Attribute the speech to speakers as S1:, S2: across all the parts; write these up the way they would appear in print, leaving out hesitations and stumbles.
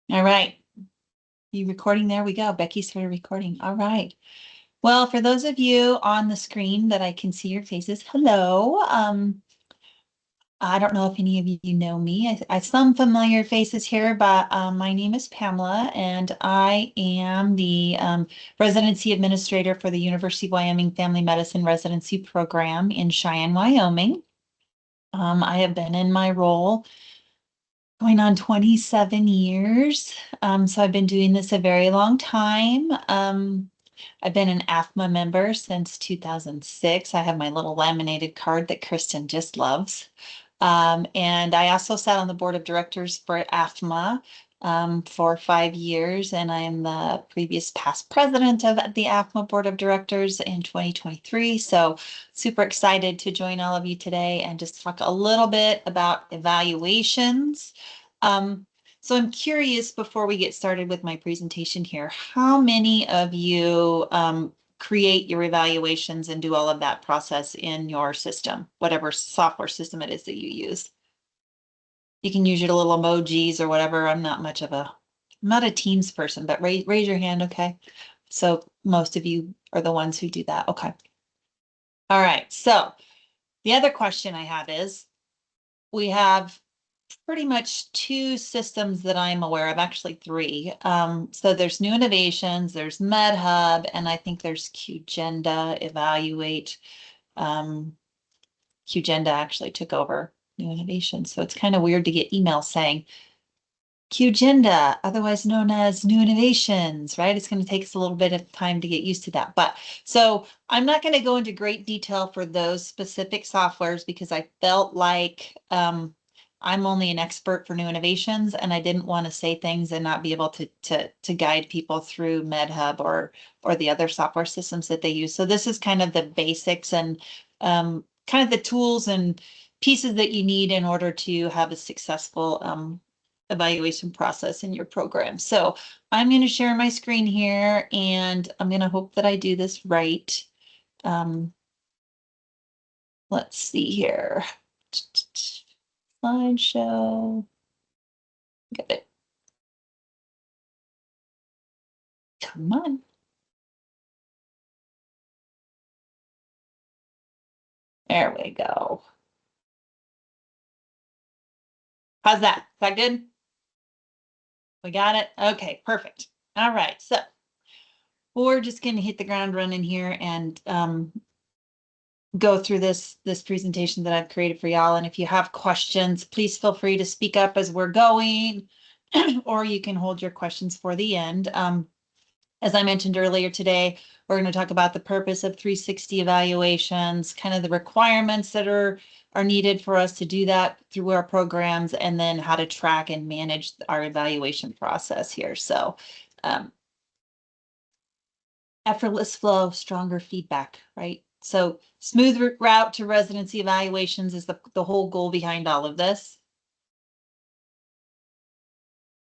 S1: All right. You recording? There we go. Becky started recording. All right. Well, for those of you on the screen that I can see your faces, hello. I don't know if any of you know me. I some familiar faces here, but my name is Pamela, and I am the residency administrator for the University of Wyoming Family Medicine Residency Program in Cheyenne, Wyoming. I have been in my role going on 27 years. So I've been doing this a very long time. I've been an AFMA member since 2006. I have my little laminated card that Kristen just loves. And I also sat on the board of directors for AFMA for 5 years, and I'm the previous past president of the AFMA board of directors in 2023. So super excited to join all of you today and just talk a little bit about evaluations. So I'm curious, before we get started with my presentation here, how many of you create your evaluations and do all of that process in your system, whatever software system it is that you use? You can use your little emojis or whatever. I'm not a Teams person, but raise your hand, okay? So most of you are the ones who do that. Okay. All right. So the other question I have is, we have pretty much two systems that I'm aware of, actually three. So there's New Innovations, there's MedHub, and I think there's QGenda, Evaluate. QGenda actually took over New Innovations. So it's kind of weird to get emails saying QGenda, otherwise known as New Innovations, right? It's going to take us a little bit of time to get used to that. But so I'm not going to go into great detail for those specific softwares because I felt like I'm only an expert for New Innovations, and I didn't want to say things and not be able to guide people through MedHub or the other software systems that they use. So this is kind of the basics and kind of the tools and pieces that you need in order to have a successful evaluation process in your program. So I'm going to share my screen here, and I'm going to hope that I do this right. Let's see here. Slideshow. Get it. Come on. There we go. How's that? Is that good? We got it? Okay, perfect. All right, so we're just going to hit the ground running here and go through this presentation that I've created for y'all. And if you have questions, please feel free to speak up as we're going, or you can hold your questions for the end. As I mentioned earlier today, we're going to talk about the purpose of 360 evaluations, kind of the requirements that are needed for us to do that through our programs, and then how to track and manage our evaluation process here. So effortless flow, stronger feedback, right? So smooth route to residency evaluations is the whole goal behind all of this.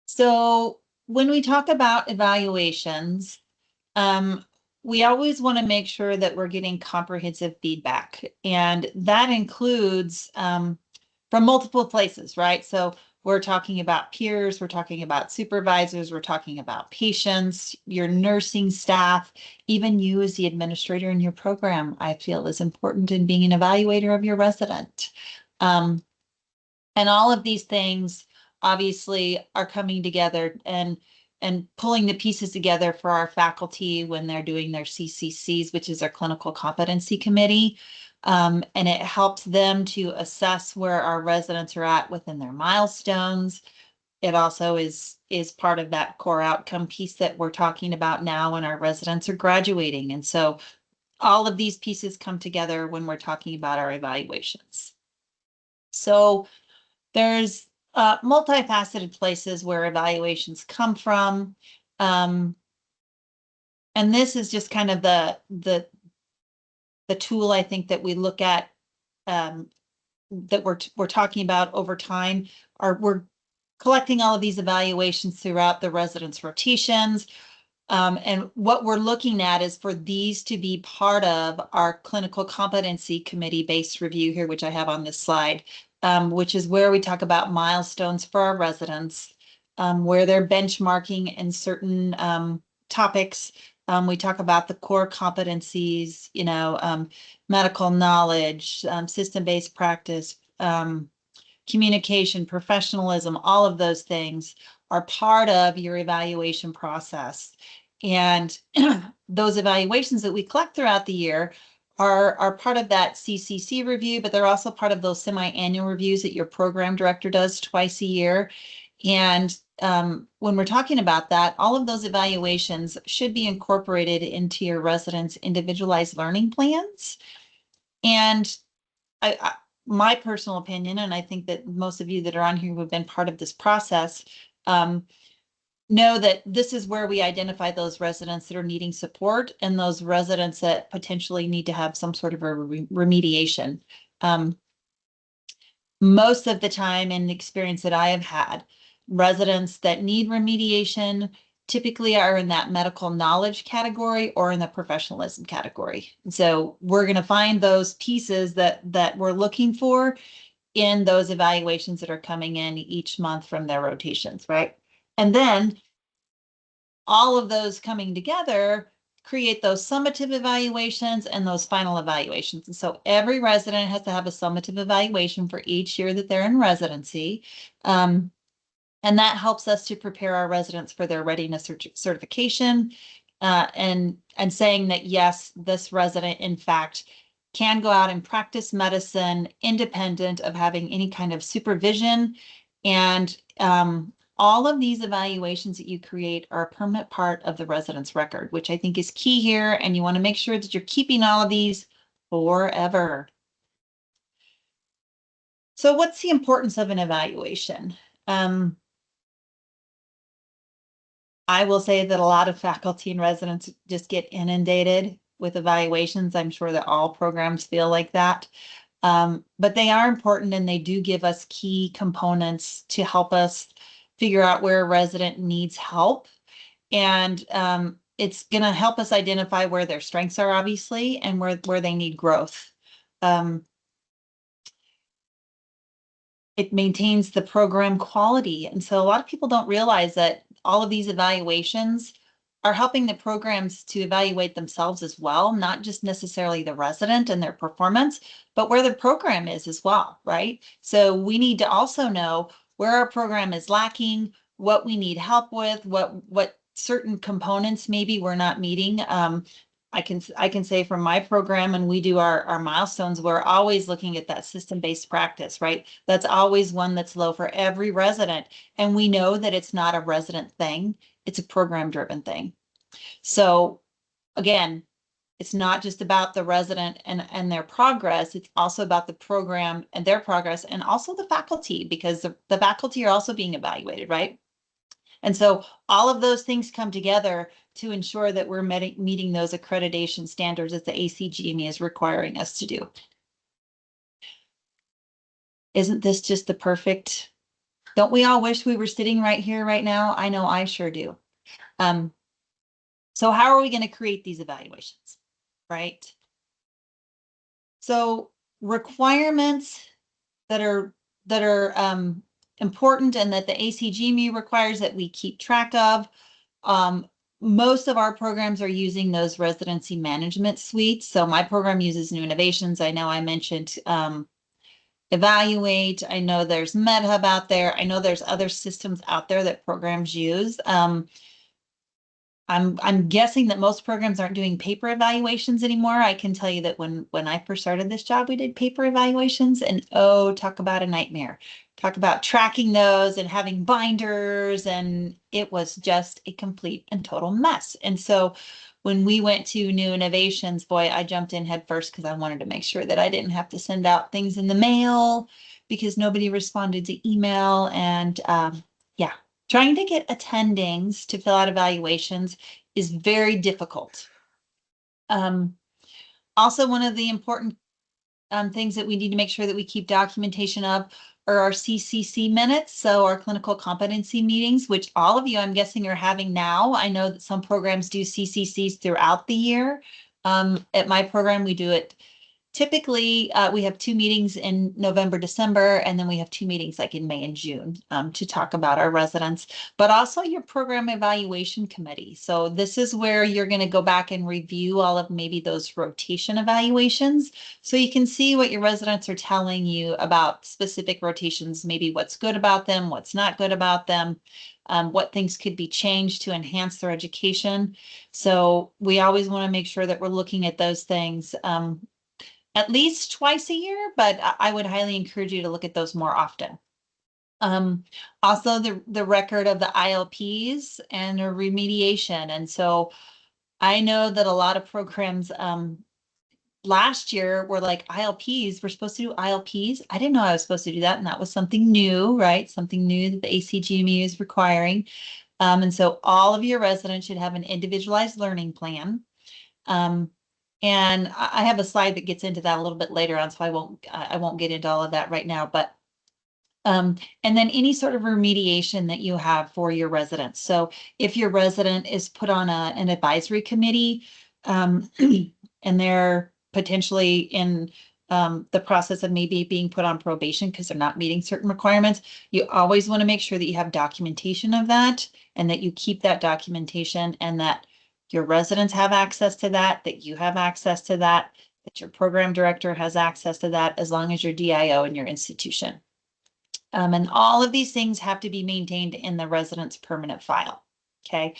S1: So when we talk about evaluations, we always want to make sure that we're getting comprehensive feedback, and that includes from multiple places, right? So we're talking about peers, we're talking about supervisors, we're talking about patients, your nursing staff, even you as the administrator in your program, I feel is important in being an evaluator of your resident. And all of these things obviously are coming together and pulling the pieces together for our faculty when they're doing their CCCs, which is our Clinical Competency Committee. And it helps them to assess where our residents are at within their milestones. It also is part of that core outcome piece that we're talking about now when our residents are graduating. And so all of these pieces come together when we're talking about our evaluations. So there's multifaceted places where evaluations come from. And this is just kind of the tool I think that we look at that we're talking about over time. We're collecting all of these evaluations throughout the residence rotations. And what we're looking at is for these to be part of our Clinical Competency Committee based review here, which I have on this slide, which is where we talk about milestones for our residents. where they're benchmarking in certain topics. We talk about the core competencies, medical knowledge, system-based practice, communication, professionalism, all of those things are part of your evaluation process. And those evaluations that we collect throughout the year are part of that CCC review, but they're also part of those semi-annual reviews that your program director does twice a year. And when we're talking about that, all of those evaluations should be incorporated into your residents' individualized learning plans. And my personal opinion, and I think that most of you that are on here who have been part of this process, know that this is where we identify those residents that are needing support and those residents that potentially need to have some sort of a remediation. Most of the time, in the experience that I have had, residents that need remediation typically are in that medical knowledge category or in the professionalism category. And so we're going to find those pieces that we're looking for in those evaluations that are coming in each month from their rotations, right? And then all of those coming together create those summative evaluations and those final evaluations. And so every resident has to have a summative evaluation for each year that they're in residency. And that helps us to prepare our residents for their readiness certification, and saying that, yes, this resident, in fact, can go out and practice medicine independent of having any kind of supervision. And all of these evaluations that you create are a permanent part of the resident's record, which I think is key here. And you want to make sure that you're keeping all of these forever. So what's the importance of an evaluation? I will say that a lot of faculty and residents just get inundated with evaluations. I'm sure that all programs feel like that. But they are important, and they do give us key components to help us figure out where a resident needs help. And it's going to help us identify where their strengths are, obviously, and where they need growth. It maintains the program quality. And so a lot of people don't realize that all of these evaluations are helping the programs to evaluate themselves as well, not just necessarily the resident and their performance, but where the program is as well, right? So we need to also know where our program is lacking, what we need help with, what certain components maybe we're not meeting. I can say from my program, and we do our milestones, we're always looking at that system-based practice, right? That's always one that's low for every resident. And we know that it's not a resident thing, it's a program-driven thing. So again, it's not just about the resident and their progress, it's also about the program and their progress, and also the faculty, because the faculty are also being evaluated, right? And so all of those things come together to ensure that we're meeting those accreditation standards that the ACGME is requiring us to do. Isn't this just the perfect? Don't we all wish we were sitting right here right now? I know I sure do. So how are we going to create these evaluations, right? So requirements that are important and that the ACGME requires that we keep track of. Most of our programs are using those residency management suites. So my program uses New Innovations. I know I mentioned Evaluate. I know there's MedHub out there. I know there's other systems out there that programs use. I'm guessing that most programs aren't doing paper evaluations anymore. I can tell you that when I first started this job, we did paper evaluations, and oh, talk about a nightmare. Talk about tracking those and having binders, and it was just a complete and total mess. And so when we went to New Innovations, boy, I jumped in head first because I wanted to make sure that I didn't have to send out things in the mail because nobody responded to email. And yeah. Trying to get attendings to fill out evaluations is very difficult. Also, one of the important things that we need to make sure that we keep documentation of are our CCC minutes, so our clinical competency meetings, which all of you, I'm guessing, are having now. I know that some programs do CCCs throughout the year. At my program, we do it typically we have 2 meetings in November, December, and then we have 2 meetings like in May and June to talk about our residents, but also your program evaluation committee. So this is where you're going to go back and review all of maybe those rotation evaluations. So you can see what your residents are telling you about specific rotations, maybe what's good about them, what's not good about them, what things could be changed to enhance their education. So we always want to make sure that we're looking at those things at least twice a year, but I would highly encourage you to look at those more often. Also the record of the ILPs and a remediation. And so I know that a lot of programs last year were like ILPs, we're supposed to do ILPs. I didn't know I was supposed to do that. And that was something new, right? Something new that the ACGME is requiring. And so all of your residents should have an individualized learning plan. And I have a slide that gets into that a little bit later on, so I won't get into all of that right now, but and then any sort of remediation that you have for your residents. So if your resident is put on an advisory committee, and they're potentially in the process of maybe being put on probation because they're not meeting certain requirements, you always want to make sure that you have documentation of that and that you keep that documentation and that your residents have access to that, that you have access to that, that your program director has access to that, as long as you're DIO in your institution. And all of these things have to be maintained in the resident's permanent file. Okay.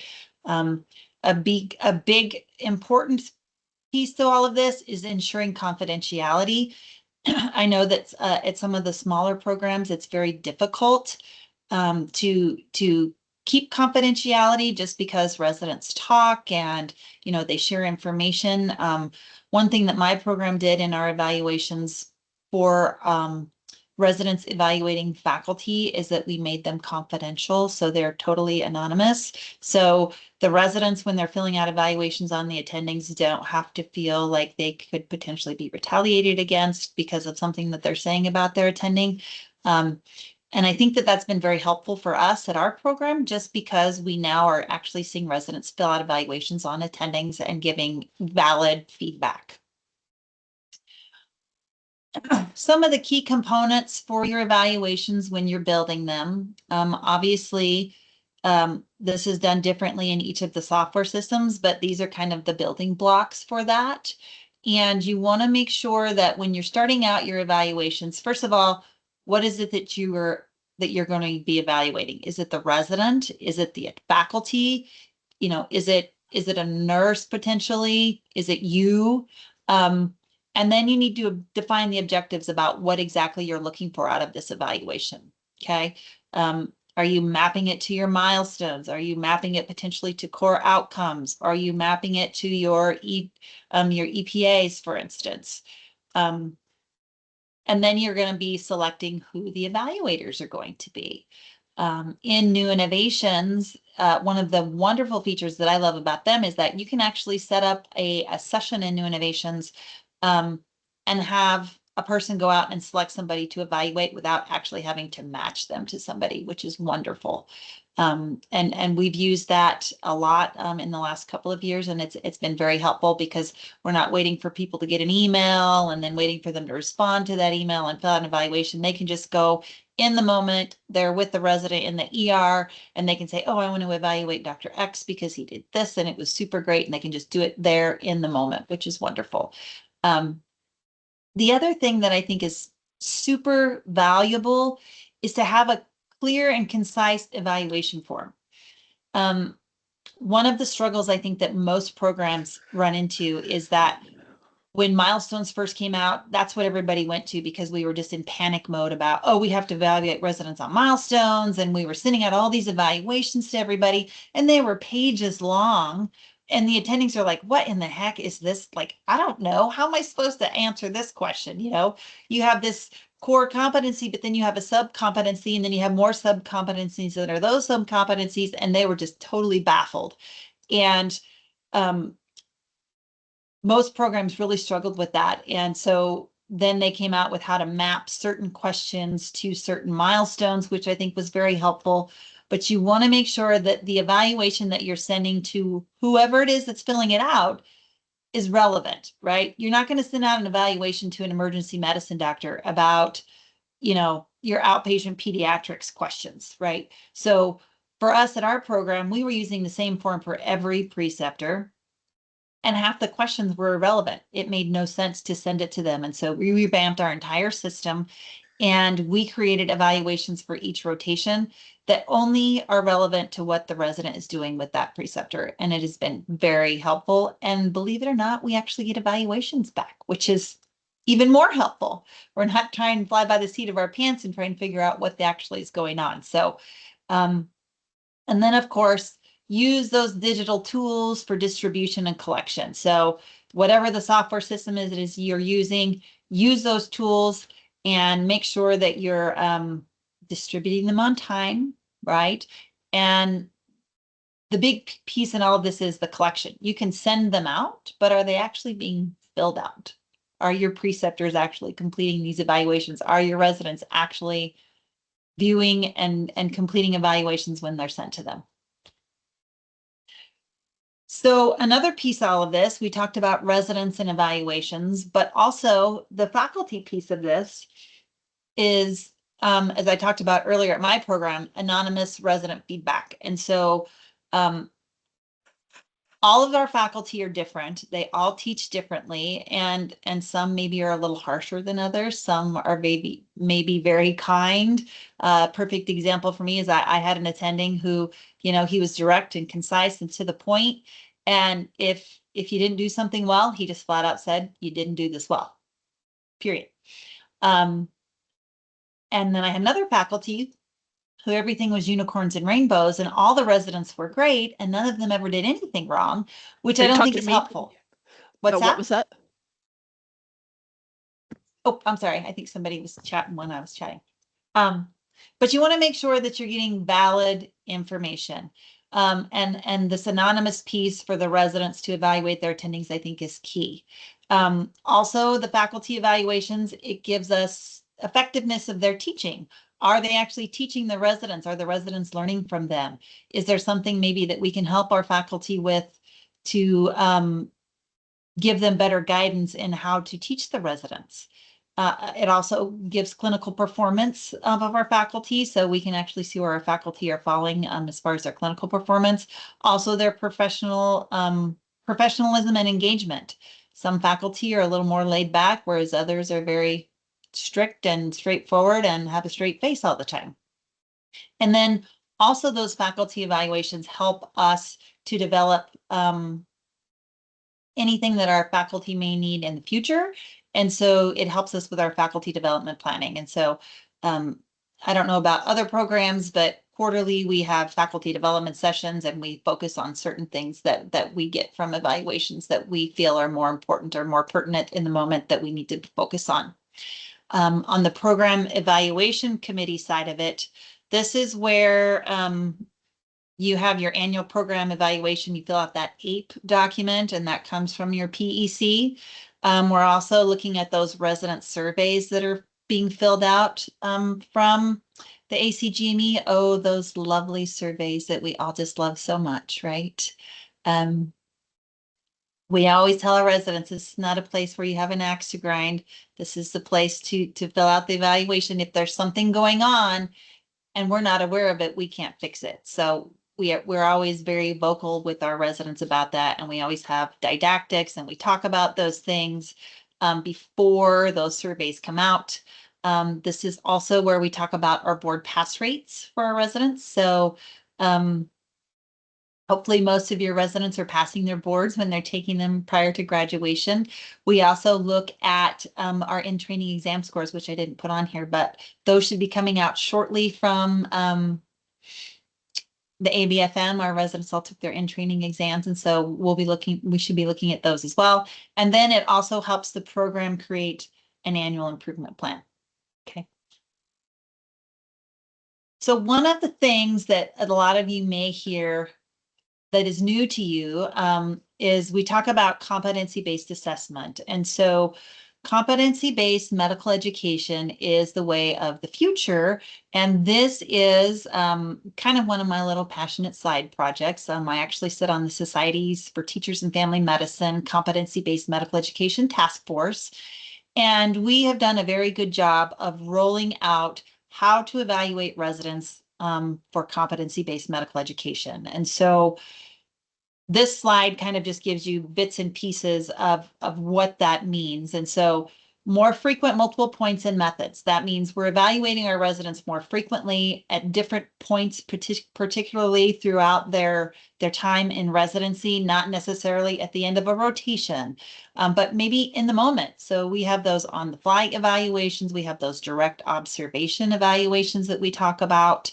S1: A big important piece to all of this is ensuring confidentiality. I know that at some of the smaller programs, it's very difficult to keep confidentiality just because residents talk and, they share information. One thing that my program did in our evaluations for residents evaluating faculty is that we made them confidential, so they're totally anonymous. So the residents, when they're filling out evaluations on the attendings, don't have to feel like they could potentially be retaliated against because of something that they're saying about their attending. And I think that that's been very helpful for us at our program, just because we now are actually seeing residents fill out evaluations on attendings and giving valid feedback. Some of the key components for your evaluations when you're building them. Obviously, this is done differently in each of the software systems, but these are kind of the building blocks for that. And you want to make sure that when you're starting out your evaluations, first of all, what is it that you're going to be evaluating? Is it the resident? Is it the faculty? Is it a nurse potentially? Is it you? And then you need to define the objectives about what exactly you're looking for out of this evaluation. Okay. Are you mapping it to your milestones? Are you mapping it potentially to core outcomes? Are you mapping it to your EPAs, for instance? And then you're going to be selecting who the evaluators are going to be. In new innovations, one of the wonderful features that I love about them is that you can actually set up a session in new innovations and have a person go out and select somebody to evaluate without actually having to match them to somebody, which is wonderful. And we've used that a lot in the last couple of years, and it's been very helpful because we're not waiting for people to get an email and then waiting for them to respond to that email and fill out an evaluation. They can just go in the moment. They're with the resident in the ER, and they can say, oh, I want to evaluate Dr. X because he did this and it was super great, and they can just do it there in the moment, which is wonderful. The other thing that I think is super valuable is to have a clear and concise evaluation form. One of the struggles I think that most programs run into is that when milestones first came out, that's what everybody went to because we were just in panic mode about, oh, we have to evaluate residents on milestones. And we were sending out all these evaluations to everybody, and they were pages long. And the attendings are like, what in the heck is this? Like, I don't know. How am I supposed to answer this question? You have this core competency, but then you have a sub-competency, and then you have more sub-competencies that are those sub-competencies, and they were just totally baffled. And most programs really struggled with that. And so then they came out with how to map certain questions to certain milestones, which I think was very helpful. But you want to make sure that the evaluation that you're sending to whoever it is that's filling it out is relevant, right? You're not going to send out an evaluation to an emergency medicine doctor about, your outpatient pediatrics questions, right? So for us at our program, we were using the same form for every preceptor, and half the questions were irrelevant. It made no sense to send it to them. And so we revamped our entire system, and we created evaluations for each rotation that only are relevant to what the resident is doing with that preceptor. And it has been very helpful. And believe it or not, we actually get evaluations back, which is even more helpful. We're not trying to fly by the seat of our pants and trying to figure out what actually is going on. So, and then of course, use those digital tools for distribution and collection. So whatever the software system is you're using, use those tools and make sure that you're distributing them on time, right? And the big piece in all of this is the collection. You can send them out, but are they actually being filled out? Are your preceptors actually completing these evaluations? Are your residents actually viewing and completing evaluations when they're sent to them? So another piece of all of this, we talked about residents and evaluations, but also the faculty piece of this is, as I talked about earlier at my program, anonymous resident feedback. And so all of our faculty are different. They all teach differently, and some maybe are a little harsher than others. Some are maybe very kind. Perfect example for me is I had an attending who, he was direct and concise and to the point. And if you didn't do something well, he just flat out said, you didn't do this well, period. And then I had another faculty who everything was unicorns and rainbows, and all the residents were great, and none of them ever did anything wrong, which I don't think is helpful. What's that?
S2: What was that?
S1: Oh, I'm sorry. I think somebody was chatting when I was chatting. But you want to make sure that you're getting valid information. And this anonymous piece for the residents to evaluate their attendings, I think, is key. Also, the faculty evaluations, it gives us effectiveness of their teaching. Are they actually teaching the residents? Are the residents learning from them? Is there something maybe that we can help our faculty with to give them better guidance in how to teach the residents? It also gives clinical performance of our faculty, so we can actually see where our faculty are falling as far as their clinical performance. Also, their professionalism and engagement. Some faculty are a little more laid back, whereas others are very strict and straightforward and have a straight face all the time. And then also those faculty evaluations help us to develop anything that our faculty may need in the future. And so it helps us with our faculty development planning. And so I don't know about other programs, but quarterly we have faculty development sessions, and we focus on certain things that we get from evaluations that we feel are more important or more pertinent in the moment that we need to focus on. On the program evaluation committee side of it, this is where you have your annual program evaluation. You fill out that APE document, and that comes from your PEC. We're also looking at those resident surveys that are being filled out from the ACGME. Oh, those lovely surveys that we all just love so much, right? We always tell our residents, this is not a place where you have an axe to grind. This is the place to fill out the evaluation. If there's something going on and we're not aware of it, we can't fix it. So we're always very vocal with our residents about that, and we always have didactics, and we talk about those things before those surveys come out. This is also where we talk about our board pass rates for our residents. So hopefully most of your residents are passing their boards when they're taking them prior to graduation. We also look at our in-training exam scores, which I didn't put on here, but those should be coming out shortly from the ABFM. Our residents all took their in-training exams, and so we should be looking at those as well. And then it also helps the program create an annual improvement plan. Okay. So one of the things that a lot of you may hear that is new to you is we talk about competency-based assessment. And so competency-based medical education is the way of the future. And this is kind of one of my little passionate side projects. I actually sit on the Societies for Teachers and Family Medicine Competency-Based Medical Education Task Force. And we have done a very good job of rolling out how to evaluate residents for competency-based medical education. And so this slide kind of just gives you bits and pieces of what that means. And so more frequent multiple points and methods. That means we're evaluating our residents more frequently at different points, particularly throughout their time in residency, not necessarily at the end of a rotation, but maybe in the moment. So we have those on the fly evaluations. We have those direct observation evaluations that we talk about.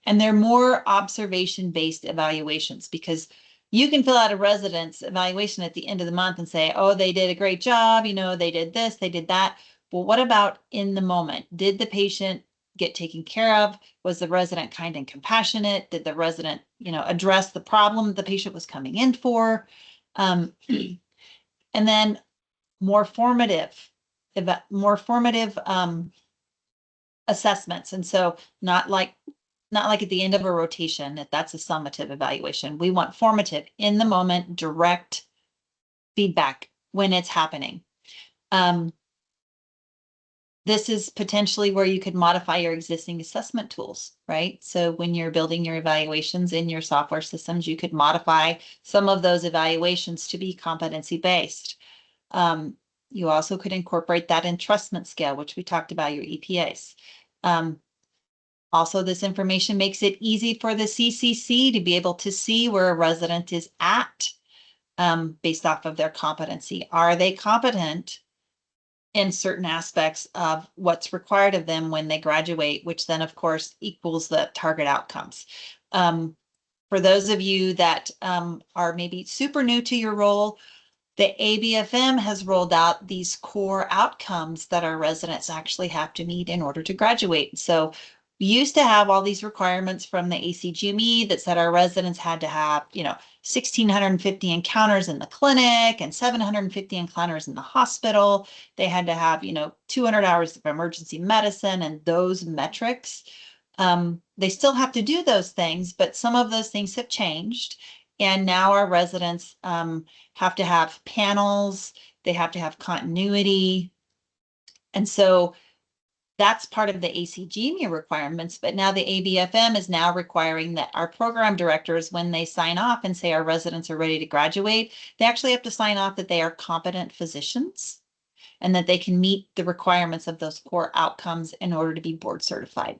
S1: And they're more observation-based evaluations because you can fill out a residence evaluation at the end of the month and say, oh, they did a great job, you know, they did this, they did that. Well, what about in the moment? Did the patient get taken care of? Was the resident kind and compassionate? Did the resident, you know, address the problem the patient was coming in for? And then more formative assessments. And so not like at the end of a rotation, if that's a summative evaluation. We want formative, in the moment, direct feedback when it's happening. This is potentially where you could modify your existing assessment tools, right? So when you're building your evaluations in your software systems, you could modify some of those evaluations to be competency-based. You also could incorporate that entrustment scale, which we talked about, your EPAs. Also, this information makes it easy for the CCC to be able to see where a resident is at based off of their competency. Are they competent in certain aspects of what's required of them when they graduate, which then, of course, equals the target outcomes. For those of you that are maybe super new to your role, the ABFM has rolled out these core outcomes that our residents actually have to meet in order to graduate. So we used to have all these requirements from the ACGME that said our residents had to have, you know, 1,650 encounters in the clinic and 750 encounters in the hospital. They had to have, you know, 200 hours of emergency medicine and those metrics. They still have to do those things, but some of those things have changed. And now our residents have to have panels, they have to have continuity. And so that's part of the ACGME requirements, but now the ABFM is now requiring that our program directors, when they sign off and say our residents are ready to graduate, they actually have to sign off that they are competent physicians and that they can meet the requirements of those core outcomes in order to be board certified.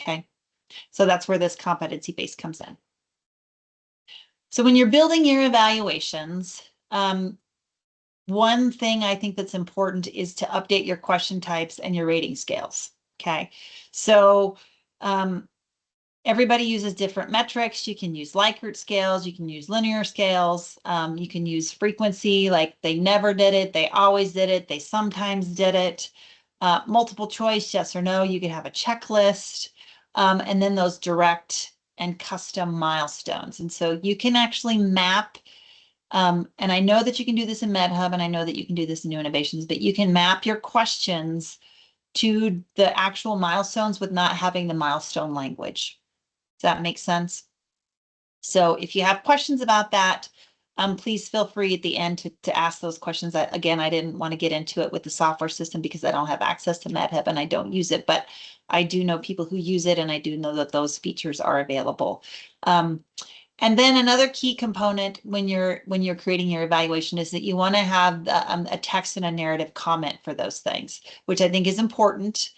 S1: Okay, so that's where this competency base comes in. So when you're building your evaluations, one thing I think that's important is to update your question types and your rating scales. Okay, so everybody uses different metrics. You can use Likert scales, you can use linear scales, you can use frequency, like they never did it, they always did it, they sometimes did it. Multiple choice, yes or no, you could have a checklist, and then those direct and custom milestones. And so you can actually map, and I know that you can do this in MedHub, and I know that you can do this in New Innovations, but you can map your questions to the actual milestones with not having the milestone language. Does that make sense? So if you have questions about that, please feel free at the end to ask those questions. Again, I didn't want to get into it with the software system because I don't have access to MedHub and I don't use it, but I do know people who use it and I do know that those features are available. And then another key component when you're creating your evaluation is that you want to have a text and a narrative comment for those things, which I think is important.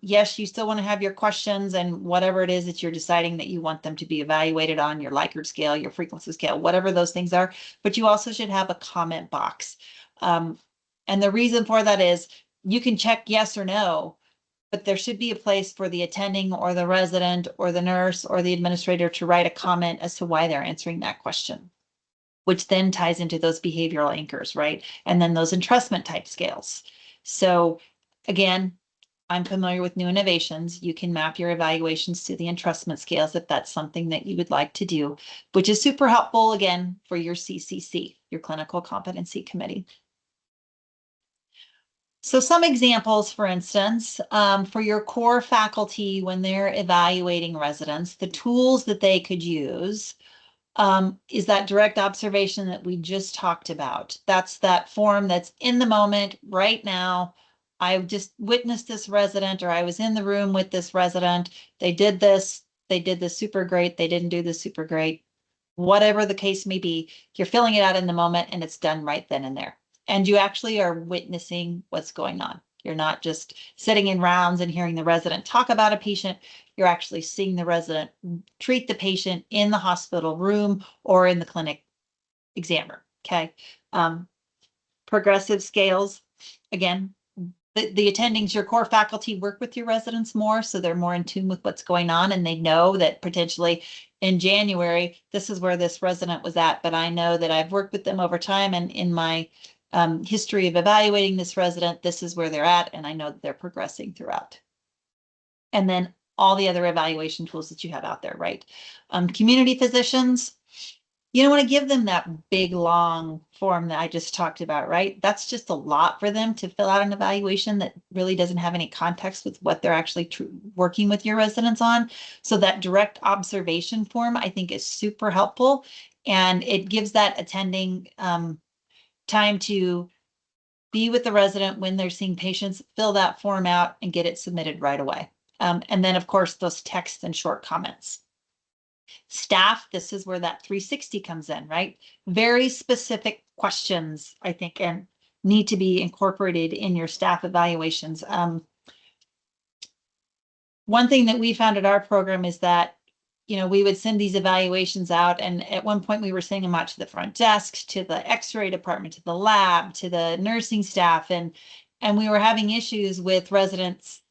S1: Yes, you still want to have your questions and whatever it is that you're deciding that you want them to be evaluated on, your Likert scale, your frequency scale, whatever those things are, but you also should have a comment box. And the reason for that is you can check yes or no, but there should be a place for the attending or the resident or the nurse or the administrator to write a comment as to why they're answering that question, which then ties into those behavioral anchors, right? And then those entrustment type scales. So again, I'm familiar with New Innovations. You can map your evaluations to the entrustment scales if that's something that you would like to do, which is super helpful, again, for your CCC, your Clinical Competency Committee. So some examples, for instance, for your core faculty, when they're evaluating residents, the tools that they could use is that direct observation that we just talked about. That's that form that's in the moment right now. I just witnessed this resident, or I was in the room with this resident. They did this super great. They didn't do this super great. Whatever the case may be, you're filling it out in the moment and it's done right then and there. And you actually are witnessing what's going on. You're not just sitting in rounds and hearing the resident talk about a patient. You're actually seeing the resident treat the patient in the hospital room or in the clinic exam room. Okay. Progressive scales, again, the attendings, your core faculty work with your residents more, so they're more in tune with what's going on, and they know that potentially in January, this is where this resident was at, but I know that I've worked with them over time, and in my history of evaluating this resident, this is where they're at, and I know that they're progressing throughout. And then all the other evaluation tools that you have out there, right? Community physicians, you don't want to give them that big, long form that I just talked about, right? That's just a lot for them to fill out an evaluation that really doesn't have any context with what they're actually working with your residents on. So that direct observation form, I think, is super helpful. And it gives that attending time to be with the resident when they're seeing patients, fill that form out and get it submitted right away. And then, of course, those texts and short comments. Staff, this is where that 360 comes in, right? Very specific questions, I think, and need to be incorporated in your staff evaluations. One thing that we found at our program is that, we would send these evaluations out, and at one point we were sending them out to the front desk, to the x-ray department, to the lab, to the nursing staff, and we were having issues with residents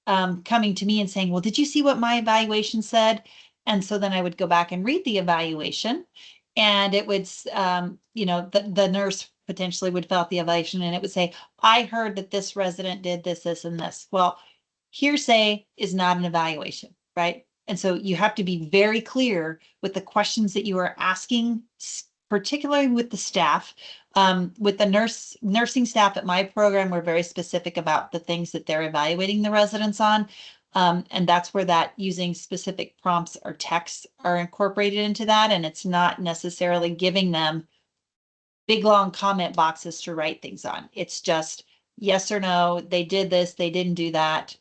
S1: coming to me and saying, well, did you see what my evaluation said? And so then I would go back and read the evaluation, and it would, the nurse potentially would fill out the evaluation, and it would say, I heard that this resident did this, this, and this. Well, hearsay is not an evaluation, right? And so you have to be very clear with the questions that you are asking, particularly with the staff. With the nursing staff at my program, we're very specific about the things that they're evaluating the residents on. And that's where that using specific prompts or texts are incorporated into that. And it's not necessarily giving them big, long comment boxes to write things on. It's just yes or no, they did this, they didn't do that.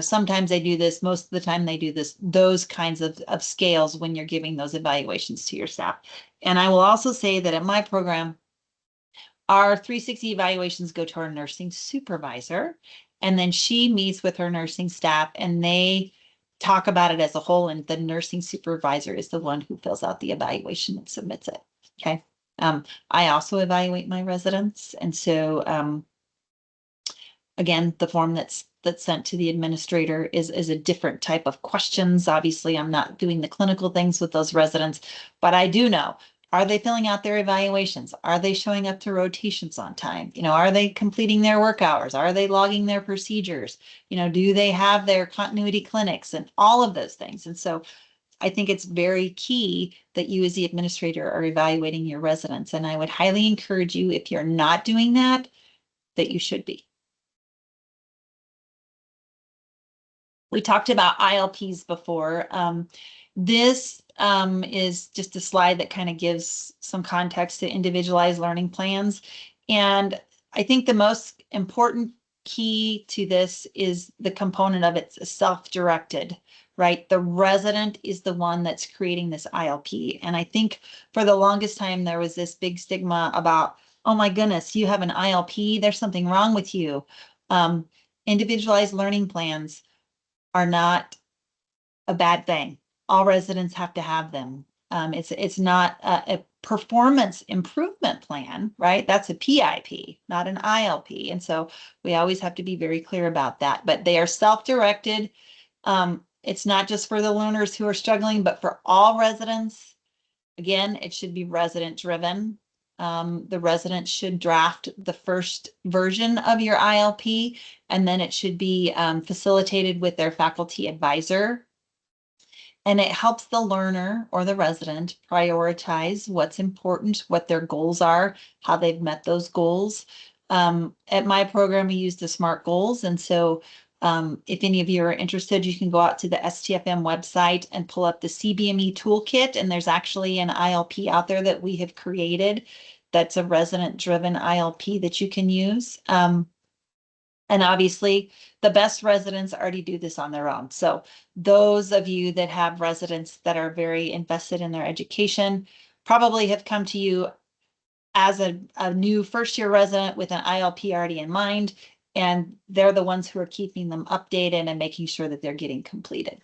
S1: Sometimes they do this, most of the time they do this, those kinds of scales when you're giving those evaluations to your staff. And I will also say that at my program, our 360 evaluations go to our nursing supervisor, and then she meets with her nursing staff and they talk about it as a whole, and the nursing supervisor is the one who fills out the evaluation and submits it. Okay. I also evaluate my residents, and so again, the form that's sent to the administrator is a different type of questions. Obviously, I'm not doing the clinical things with those residents, but I do know, are they filling out their evaluations? Are they showing up to rotations on time? Are they completing their work hours? Are they logging their procedures? Do they have their continuity clinics and all of those things? And so I think it's very key that you as the administrator are evaluating your residents. And I would highly encourage you, if you're not doing that, that you should be. We talked about ILPs before. This is just a slide that kind of gives some context to individualized learning plans. And I think the most important key to this is the component of it's self-directed, right? The resident is the one that's creating this ILP. And I think for the longest time, there was this big stigma about, oh my goodness, you have an ILP, there's something wrong with you. Individualized learning plans are not a bad thing. All residents have to have them. It's not a performance improvement plan, right? That's a PIP, not an ILP. And so we always have to be very clear about that. But they are self-directed. It's not just for the learners who are struggling, but for all residents. Again, it should be resident driven. The resident should draft the first version of your ILP, and then it should be facilitated with their faculty advisor. And it helps the learner or the resident prioritize what's important, what their goals are, how they've met those goals. At my program, we use the SMART goals. And so if any of you are interested, you can go out to the STFM website and pull up the CBME toolkit. And there's actually an ILP out there that we have created that's a resident-driven ILP that you can use. And obviously, the best residents already do this on their own. So those of you that have residents that are very invested in their education probably have come to you as a new first-year resident with an ILP already in mind, and they're the ones who are keeping them updated and making sure that they're getting completed.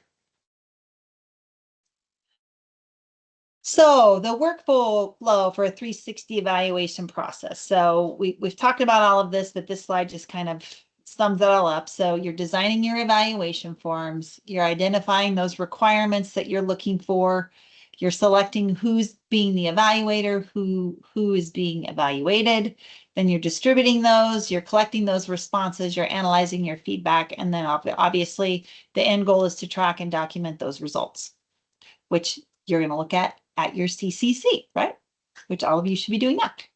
S1: So the workflow for a 360 evaluation process. So we've talked about all of this, but this slide just kind of sums it all up. So you're designing your evaluation forms, you're identifying those requirements that you're looking for, you're selecting who's being the evaluator, who is being evaluated, then you're distributing those, you're collecting those responses, you're analyzing your feedback, and then obviously the end goal is to track and document those results, which you're going to look at your CCC, right? Which all of you should be doing that.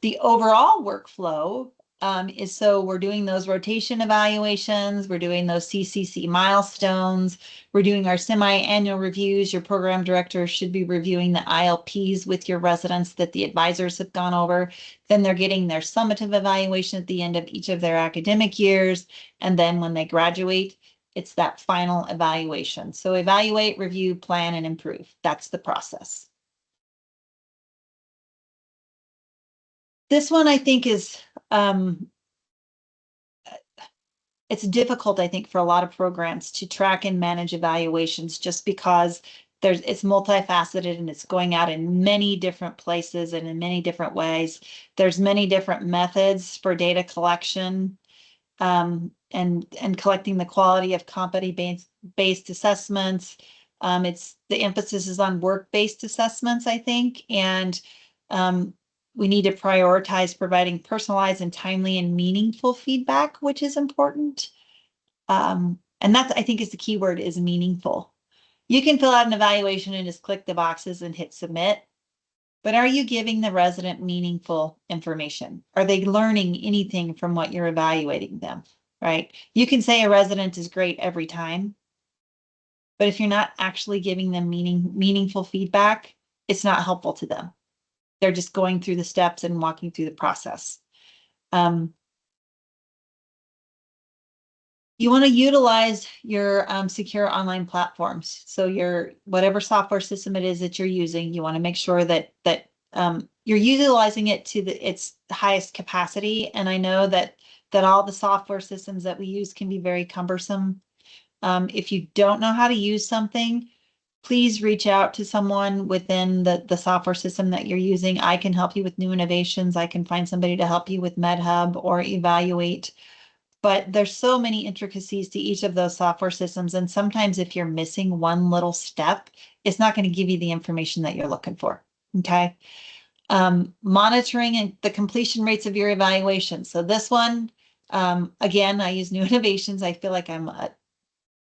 S1: The overall workflow is, so we're doing those rotation evaluations, we're doing those CCC milestones, we're doing our semi-annual reviews. Your program director should be reviewing the ILPs with your residents that the advisors have gone over. Then they're getting their summative evaluation at the end of each of their academic years. And then when they graduate, it's that final evaluation. So evaluate, review, plan, and improve. That's the process. This one I think is, it's difficult, I think, for a lot of programs to track and manage evaluations just because it's multifaceted and it's going out in many different places and in many different ways. There's many different methods for data collection and collecting the quality of competency-based assessments. It's the emphasis is on work-based assessments, I think, and we need to prioritize providing personalized and timely and meaningful feedback, which is important. And that's, I think, is the key word, is meaningful. You can fill out an evaluation and just click the boxes and hit submit. But are you giving the resident meaningful information? Are they learning anything from what you're evaluating them, right? You can say a resident is great every time, but if you're not actually giving them meaningful feedback, it's not helpful to them. They're just going through the steps and walking through the process. You want to utilize your secure online platforms. So your whatever software system it is that you're using, you want to make sure that you're utilizing it to its highest capacity. And I know that all the software systems that we use can be very cumbersome. If you don't know how to use something, please reach out to someone within the software system that you're using. I can help you with new innovations. I can find somebody to help you with MedHub or Evaluate. But there's so many intricacies to each of those software systems. And sometimes if you're missing one little step, it's not going to give you the information that you're looking for. Okay. Monitoring and the completion rates of your evaluation. So this one, again, I use new innovations. I feel like I'm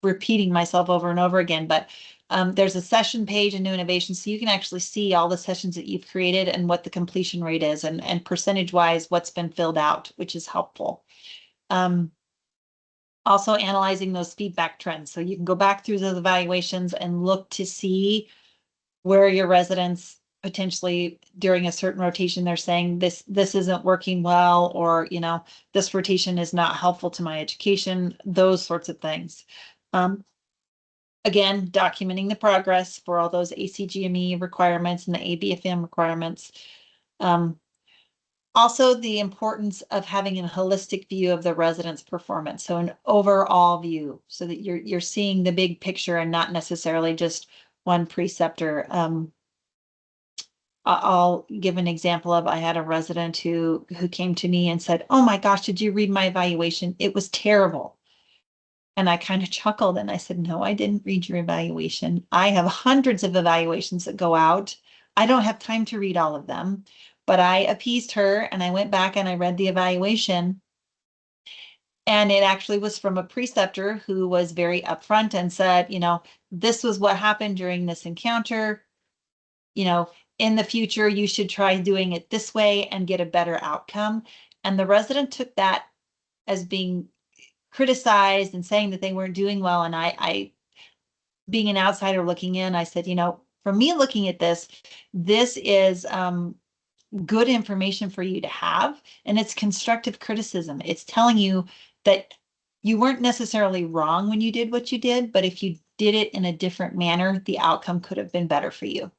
S1: repeating myself over and over again, but there's a session page in new innovations. So you can actually see all the sessions that you've created and what the completion rate is and percentage wise, what's been filled out, which is helpful. Also analyzing those feedback trends. So you can go back through those evaluations and look to see where your residents potentially during a certain rotation, they're saying this isn't working well, or, this rotation is not helpful to my education, those sorts of things. Again, documenting the progress for all those ACGME requirements and the ABFM requirements. Also, the importance of having a holistic view of the resident's performance. So an overall view, so that you're seeing the big picture and not necessarily just one preceptor. I'll give an example of, I had a resident who came to me and said, "Oh my gosh, did you read my evaluation? It was terrible." And I kind of chuckled and I said, "No, I didn't read your evaluation. I have hundreds of evaluations that go out. I don't have time to read all of them." But I appeased her and I went back and I read the evaluation. And it actually was from a preceptor who was very upfront and said, this was what happened during this encounter. in the future, you should try doing it this way and get a better outcome. And the resident took that as being criticized and saying that they weren't doing well. And I being an outsider looking in, I said, for me looking at this is good information for you to have. And it's constructive criticism. It's telling you that you weren't necessarily wrong when you did what you did, but if you did it in a different manner, the outcome could have been better for you.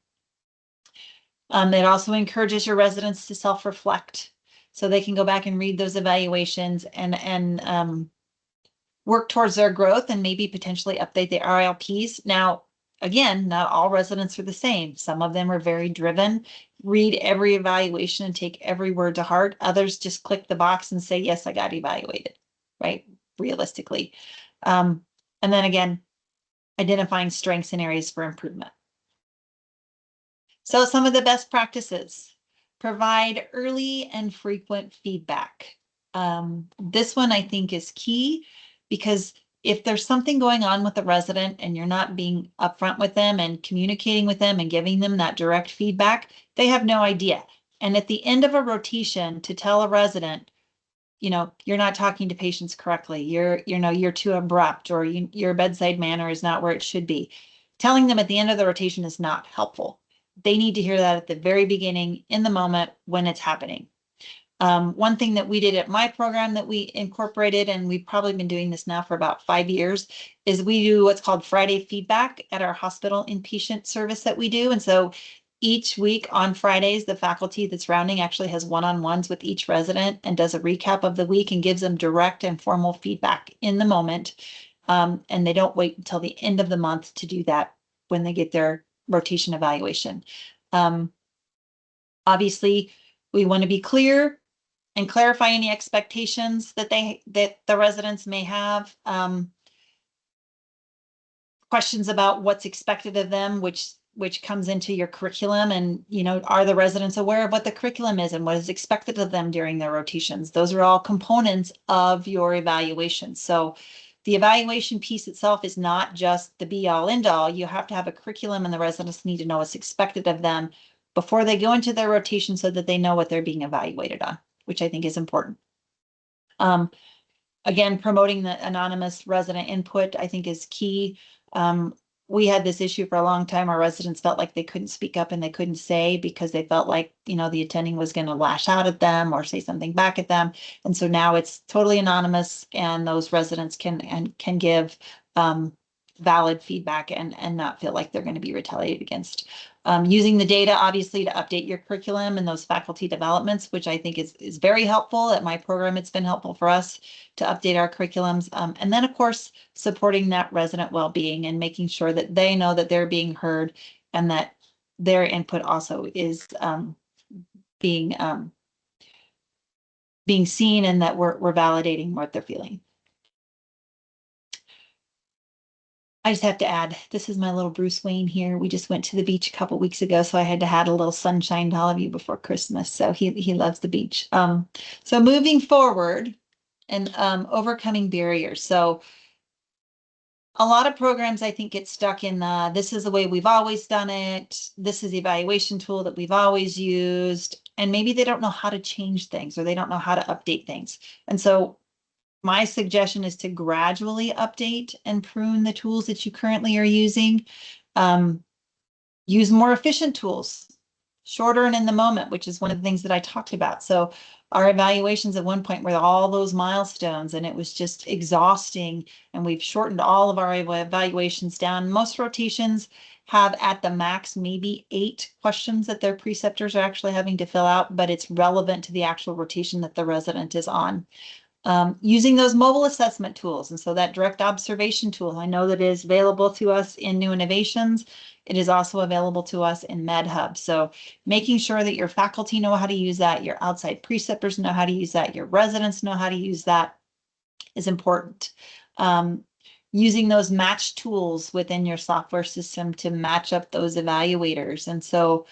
S1: It also encourages your residents to self-reflect so they can go back and read those evaluations and work towards their growth and maybe potentially update the RLPs. Now, again, not all residents are the same. Some of them are very driven, read every evaluation and take every word to heart. Others just click the box and say, yes, I got evaluated, right? Realistically. And then again, identifying strengths and areas for improvement. So some of the best practices: provide early and frequent feedback. This one I think is key, because if there's something going on with the resident and you're not being upfront with them and communicating with them and giving them that direct feedback, they have no idea. And at the end of a rotation, to tell a resident, you're not talking to patients correctly, you're too abrupt, or your bedside manner is not where it should be. Telling them at the end of the rotation is not helpful. They need to hear that at the very beginning, in the moment when it's happening. One thing that we did at my program that we incorporated, and we've probably been doing this now for about 5 years, is we do what's called Friday feedback at our hospital inpatient service that we do. And so each week on Fridays, the faculty that's rounding actually has one-on-ones with each resident and does a recap of the week and gives them direct and formal feedback in the moment. And they don't wait until the end of the month to do that when they get their rotation evaluation. Obviously, we want to be clear and clarify any expectations that the residents may have. Questions about what's expected of them, which comes into your curriculum, and are the residents aware of what the curriculum is and what is expected of them during their rotations? Those are all components of your evaluation. So the evaluation piece itself is not just the be all end all. You have to have a curriculum, and the residents need to know what's expected of them before they go into their rotation so that they know what they're being evaluated on, which I think is important. Again, promoting the anonymous resident input, I think, is key. We had this issue for a long time. Our residents felt like they couldn't speak up and they couldn't say, because they felt like, the attending was going to lash out at them or say something back at them. And so now it's totally anonymous, and those residents can give valid feedback and not feel like they're going to be retaliated against. Using the data, obviously, to update your curriculum and those faculty developments, which I think is very helpful. At my program, it's been helpful for us to update our curriculums. And then, of course, supporting that resident well-being and making sure that they know that they're being heard and that their input also is being seen, and that we're validating what they're feeling. I just have to add, this is my little Bruce Wayne here. We just went to the beach a couple weeks ago, so I had to add a little sunshine to all of you before Christmas. So he loves the beach. So moving forward and overcoming barriers. So a lot of programs, I think, get stuck in this is the way we've always done it. This is the evaluation tool that we've always used. And maybe they don't know how to change things, or they don't know how to update things. And so my suggestion is to gradually update and prune the tools that you currently are using. Use more efficient tools, shorter and in the moment, which is one of the things that I talked about. So our evaluations at one point were all those milestones, and it was just exhausting. And we've shortened all of our evaluations down. Most rotations have at the max maybe 8 questions that their preceptors are actually having to fill out, but it's relevant to the actual rotation that the resident is on. Using those mobile assessment tools. And so that direct observation tool, I know that is available to us in New Innovations. It is also available to us in MedHub. So making sure that your faculty know how to use that, your outside preceptors know how to use that, your residents know how to use that is important. Using those match tools within your software system to match up those evaluators. And so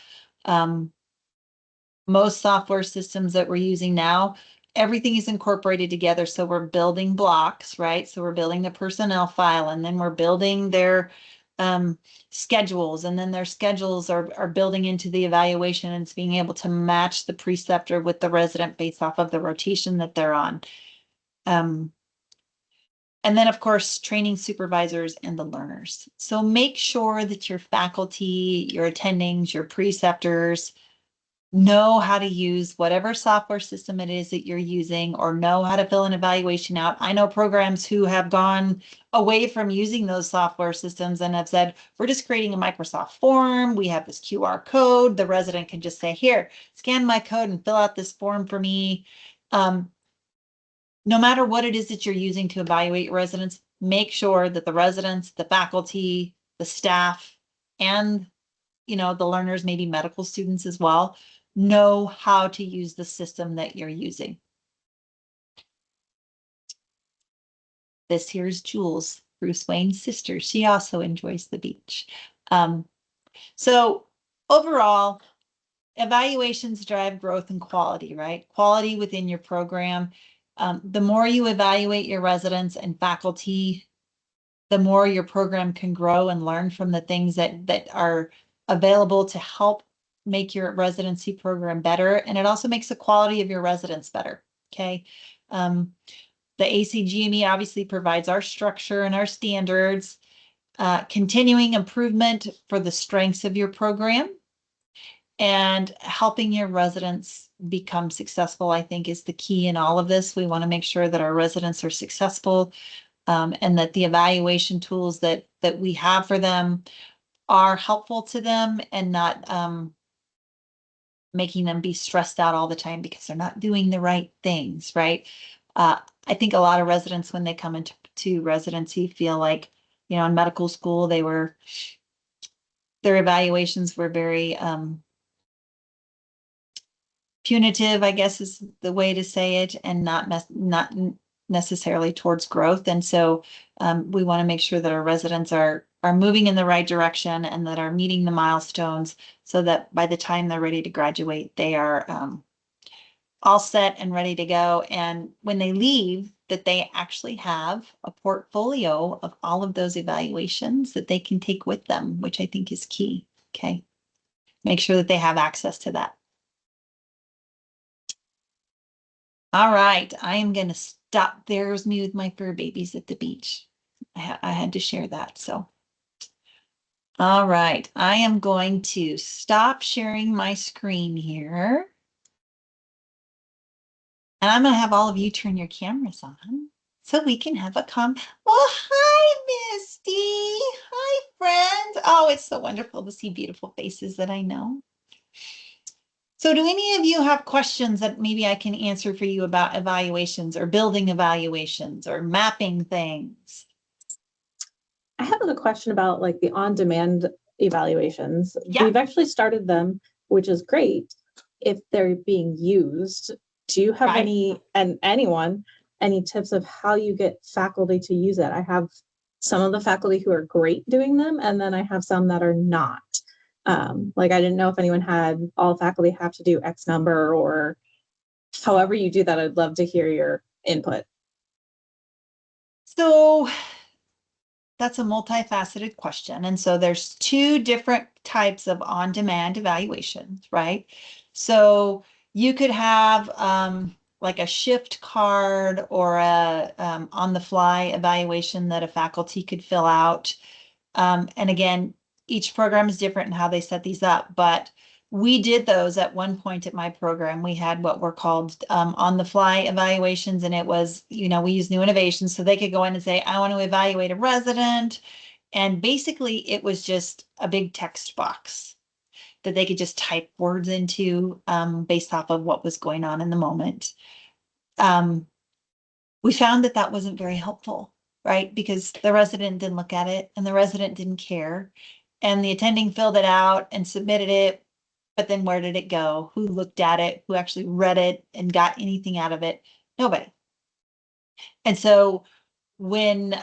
S1: most software systems that we're using now, everything is incorporated together. So we're building blocks, right? So we're building the personnel file, and then we're building their schedules, and then their schedules are building into the evaluation, and it's being able to match the preceptor with the resident based off of the rotation that they're on. And then, of course, training supervisors and the learners. So make sure that your faculty, your attendings, your preceptors know how to use whatever software system it is that you're using, or know how to fill an evaluation out. I know programs who have gone away from using those software systems and have said, we're just creating a Microsoft form. We have this QR code. The resident can just say, here, scan my code and fill out this form for me. No matter what it is that you're using to evaluate your residents, make sure that the residents, the faculty, the staff, and the learners, maybe medical students as well, know how to use the system that you're using. This here's Jules, Bruce Wayne's sister. She also enjoys the beach. So overall, evaluations drive growth and quality, right? Quality within your program. The more you evaluate your residents and faculty, the more your program can grow and learn from the things that are available to help make your residency program better. And it also makes the quality of your residents better, okay? The ACGME obviously provides our structure and our standards, continuing improvement for the strengths of your program, and helping your residents become successful, I think, is the key in all of this. We want to make sure that our residents are successful, and that the evaluation tools that we have for them are helpful to them, and not making them be stressed out all the time because they're not doing the right things, right? I think a lot of residents, when they come into residency, feel like, in medical school, their evaluations were very punitive, I guess is the way to say it, and not necessarily towards growth. And so we want to make sure that our residents are moving in the right direction, and that are meeting the milestones, so that by the time they're ready to graduate, they are all set and ready to go. And when they leave, that they actually have a portfolio of all of those evaluations that they can take with them, which I think is key. Okay. Make sure that they have access to that. All right, I am going to stop. There's me with my fur babies at the beach. I had to share that. So, all right, I am going to stop sharing my screen here. And I'm going to have all of you turn your cameras on so we can have a Well, hi, Misty. Hi, friends. Oh, it's so wonderful to see beautiful faces that I know. So do any of you have questions that maybe I can answer for you about evaluations, or building evaluations, or mapping things?
S2: I have a question about like the on-demand evaluations.
S1: Yeah.
S2: We've actually started them, which is great if they're being used. Do you have any tips of how you get faculty to use it? I have some of the faculty who are great doing them, and then I have some that are not. Like I didn't know if anyone had all faculty have to do X number, or however you do that. I'd love to hear your input.
S1: So that's a multifaceted question. And so there's two different types of on-demand evaluations, right? So you could have like a shift card, or a on-the-fly evaluation that a faculty could fill out. And again, each program is different in how they set these up, but we did those at one point at my program. We had what were called on-the-fly evaluations, and it was, we used New Innovations, so they could go in and say, I want to evaluate a resident. And basically, it was just a big text box that they could just type words into based off of what was going on in the moment. We found that that wasn't very helpful, right? Because the resident didn't look at it, and the resident didn't care. And the attending filled it out and submitted it, but then where did it go? Who looked at it? Who actually read it and got anything out of it? Nobody. And so when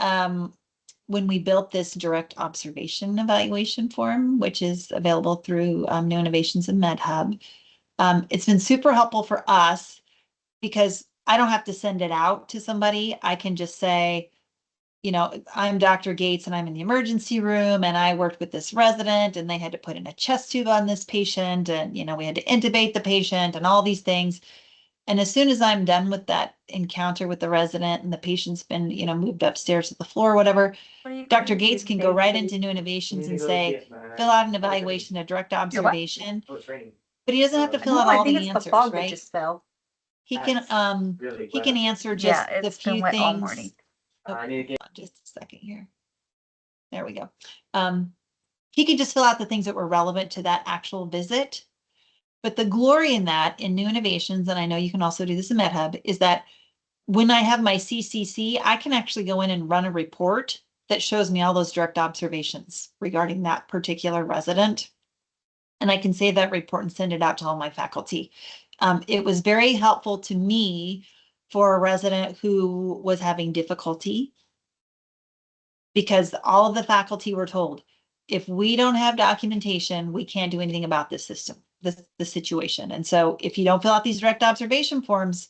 S1: we built this direct observation evaluation form, which is available through New Innovations and MedHub, it's been super helpful for us, because I don't have to send it out to somebody. I can just say, I'm Dr. Gates and I'm in the emergency room and I worked with this resident and they had to put in a chest tube on this patient and, we had to intubate the patient and all these things. And as soon as I'm done with that encounter with the resident and the patient's been, moved upstairs to the floor or whatever, Dr. Gates can go right into new innovations and say, fill out an evaluation, a direct observation. But he doesn't have to fill out all the answers, right?
S3: Just fell.
S1: He can answer just the few things. Just a second here. There we go. He could just fill out the things that were relevant to that actual visit. But the glory in that, in new innovations, and I know you can also do this in MedHub, is that when I have my CCC, I can actually go in and run a report that shows me all those direct observations regarding that particular resident. And I can save that report and send it out to all my faculty. It was very helpful to me for a resident who was having difficulty because all of the faculty were told, if we don't have documentation, we can't do anything about this system, the situation. And so if you don't fill out these direct observation forms,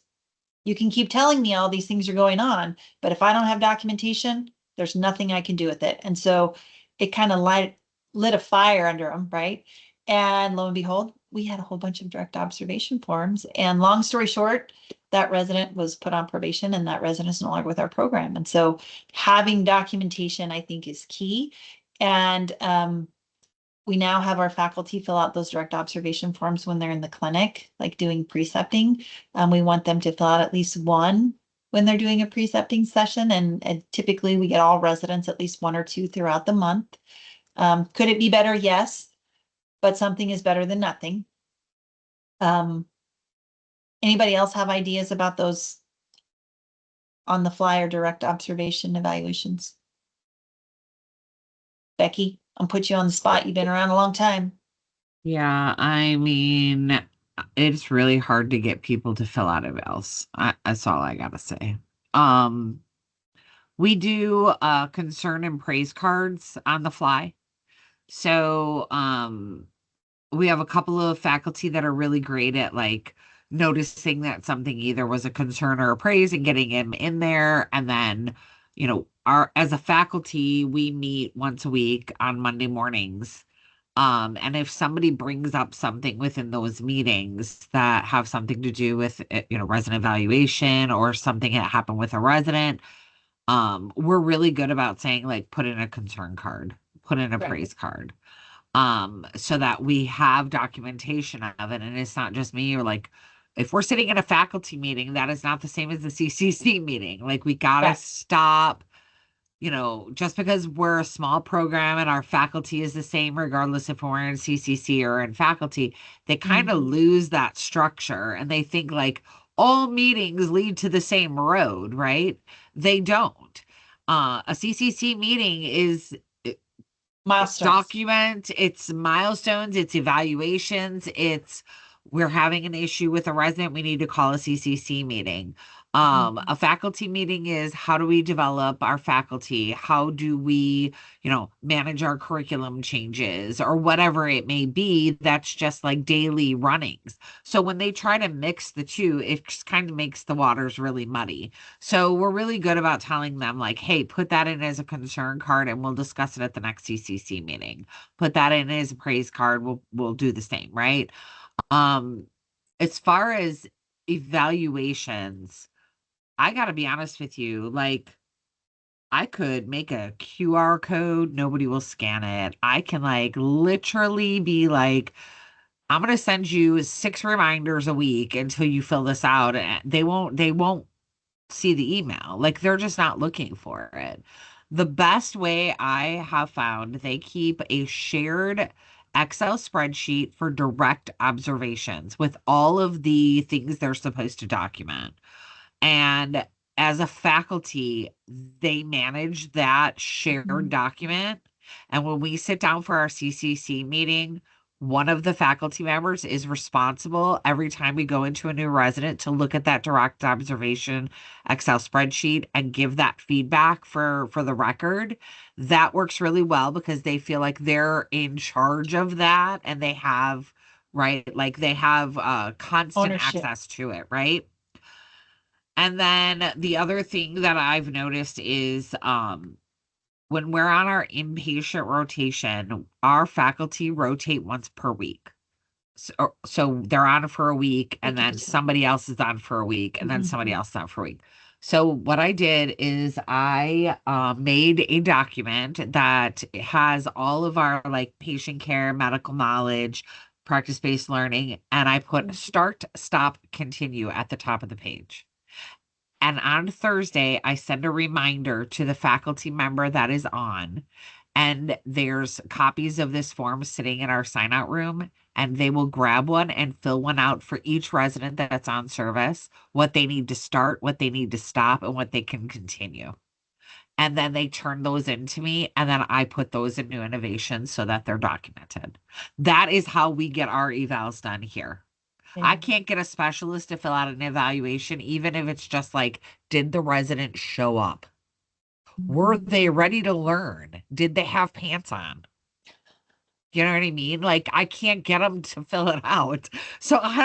S1: you can keep telling me all these things are going on, but if I don't have documentation, there's nothing I can do with it. And so it kind of lit a fire under them, right? And lo and behold, we had a whole bunch of direct observation forms. And long story short, that resident was put on probation and that resident is no longer with our program. And so having documentation, I think, is key. And we now have our faculty fill out those direct observation forms when they're in the clinic, like doing precepting. We want them to fill out at least one when they're doing a precepting session. And typically we get all residents at least one or two throughout the month. Could it be better? Yes, but something is better than nothing. Anybody else have ideas about those on the fly or direct observation evaluations? Becky, I'll put you on the spot. You've been around a long time.
S4: Yeah, I mean, it's really hard to get people to fill out evals. That's all I gotta say. We do concern and praise cards on the fly. So, we have a couple of faculty that are really great at like noticing that something either was a concern or a praise and getting him in there. And then, as a faculty, we meet once a week on Monday mornings. And if somebody brings up something within those meetings that have something to do with, resident evaluation or something that happened with a resident, we're really good about saying like, put in a concern card, put in a praise card. So that we have documentation of it. And it's not just me or like, if we're sitting in a faculty meeting, that is not the same as the CCC meeting. Like we gotta stop, just because we're a small program and our faculty is the same, regardless if we're in CCC or in faculty, they kind of lose that structure and they think like all meetings lead to the same road, right? They don't. A CCC meeting is
S1: Milestones.
S4: It's milestones, it's evaluations, it's we're having an issue with a resident, we need to call a CCC meeting. A faculty meeting is how do we develop our faculty? How do we, manage our curriculum changes or whatever it may be? That's just like daily runnings. So when they try to mix the two, it just kind of makes the waters really muddy. So we're really good about telling them like, hey, put that in as a concern card and we'll discuss it at the next CCC meeting. Put that in as a praise card. We'll do the same, right? As far as evaluations, I gotta be honest with you, like I could make a QR code, nobody will scan it. I can like literally be like, I'm gonna send you 6 reminders a week until you fill this out. And they won't see the email. Like they're just not looking for it. The best way I have found, they keep a shared Excel spreadsheet for direct observations with all of the things they're supposed to document. And as a faculty, they manage that shared document. And when we sit down for our CCC meeting, one of the faculty members is responsible every time we go into a new resident to look at that direct observation Excel spreadsheet and give that feedback for the record. That works really well because they feel like they're in charge of that and they have, right, like they have constant
S1: Ownership.
S4: access to it, right? And then the other thing that I've noticed is when we're on our inpatient rotation, our faculty rotate once per week. So they're on for a week, and then
S1: 50%.
S4: somebody else is on for a week, and then
S1: Mhm.
S4: somebody else is on for a week. So what I did is I made a document that has all of our like patient care, medical knowledge, practice-based learning, and I put start, stop, continue at the top of the page. And on Thursday, I send a reminder to the faculty member that is on. And there's copies of this form sitting in our sign out room. And they will grab one and fill one out for each resident that's on service, what they need to start, what they need to stop, and what they can continue. And then they turn those into me. And then I put those in new innovations so that they're documented. That is how we get our evals done here. I
S1: Yeah.
S4: can't get a specialist to fill out an evaluation, even if it's just like, did the resident show up? Were
S1: Mhm.
S4: they ready to learn? Did they have pants on? You know what I mean? Like, I can't get them to fill it out. So I